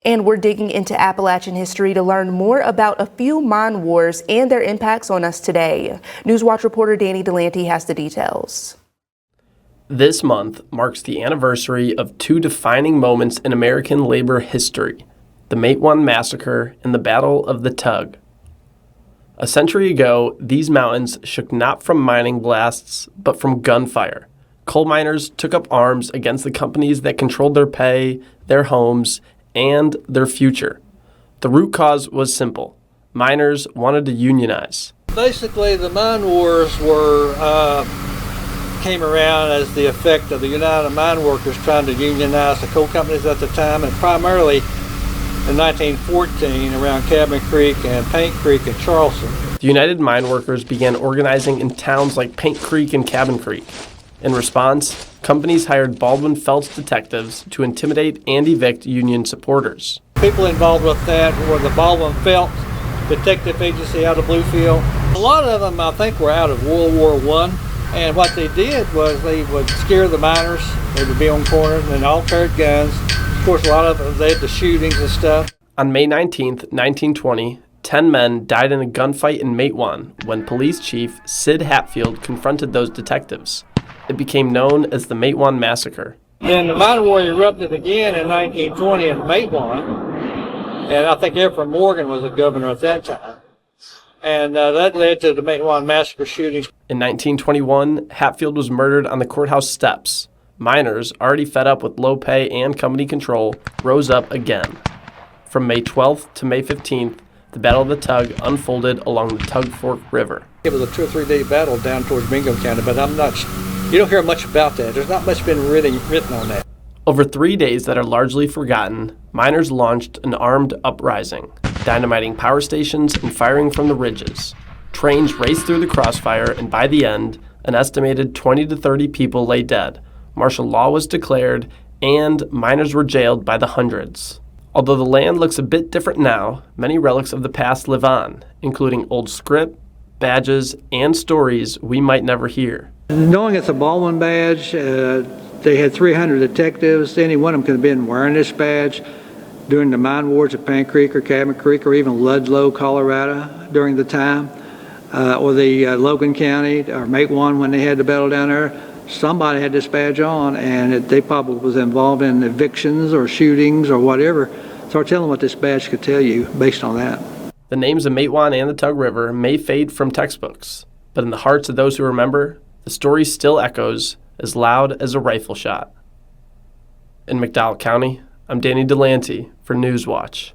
And we're digging into Appalachian history to learn more about a few mine wars and their impacts on us today. Newswatch reporter Danny Delante has the details. This month marks the anniversary of two defining moments in American labor history, the Matewan Massacre and the Battle of the Tug. A century ago, these mountains shook not from mining blasts, but from gunfire. Coal miners took up arms against the companies that controlled their pay, their homes, and their future. The root cause was simple. Miners wanted to unionize. Basically, the mine wars came around as the effect of the United Mine Workers trying to unionize the coal companies at the time, and primarily in 1914 around Cabin Creek and Paint Creek in Charleston. The United Mine Workers began organizing in towns like Paint Creek and Cabin Creek. In response, companies hired Baldwin Felts detectives to intimidate and evict union supporters. People involved with that were the Baldwin Felts Detective Agency out of Bluefield. A lot of them, I think, were out of World War I, and what they did was they would scare the miners. They would be on corners and all carried guns. Of course, a lot of them, they had the shootings and stuff. On May 19th, 1920, 10 men died in a gunfight in Matewan when police chief Sid Hatfield confronted those detectives. It became known as the Matewan Massacre. Then the mine war erupted again in 1920 in Matewan, and I think Ephraim Morgan was the governor at that time. And that led to the Matewan Massacre shootings. In 1921, Hatfield was murdered on the courthouse steps. Miners, already fed up with low pay and company control, rose up again. From May 12th to May 15th, the Battle of the Tug unfolded along the Tug Fork River. It was a 2 or 3 day battle down towards Bingham County, but you don't hear much about that. There's not much been written on that. Over 3 days that are largely forgotten, miners launched an armed uprising, dynamiting power stations and firing from the ridges. Trains raced through the crossfire, and by the end, an estimated 20 to 30 people lay dead. Martial law was declared, and miners were jailed by the hundreds. Although the land looks a bit different now, many relics of the past live on, including old script, badges, and stories we might never hear. Knowing it's a Baldwin badge, they had 300 detectives. Any one of them could have been wearing this badge during the mine wars at Paint Creek or Cabin Creek or even Ludlow, Colorado during the time, or the Logan County or Matewan when they had the battle down there. Somebody had this badge on, and they probably was involved in evictions or shootings or whatever. So tell them what this badge could tell you based on that. The names of Matewan and the Tug River may fade from textbooks, but in the hearts of those who remember, the story still echoes as loud as a rifle shot. In McDowell County, I'm Danny Delante for Newswatch.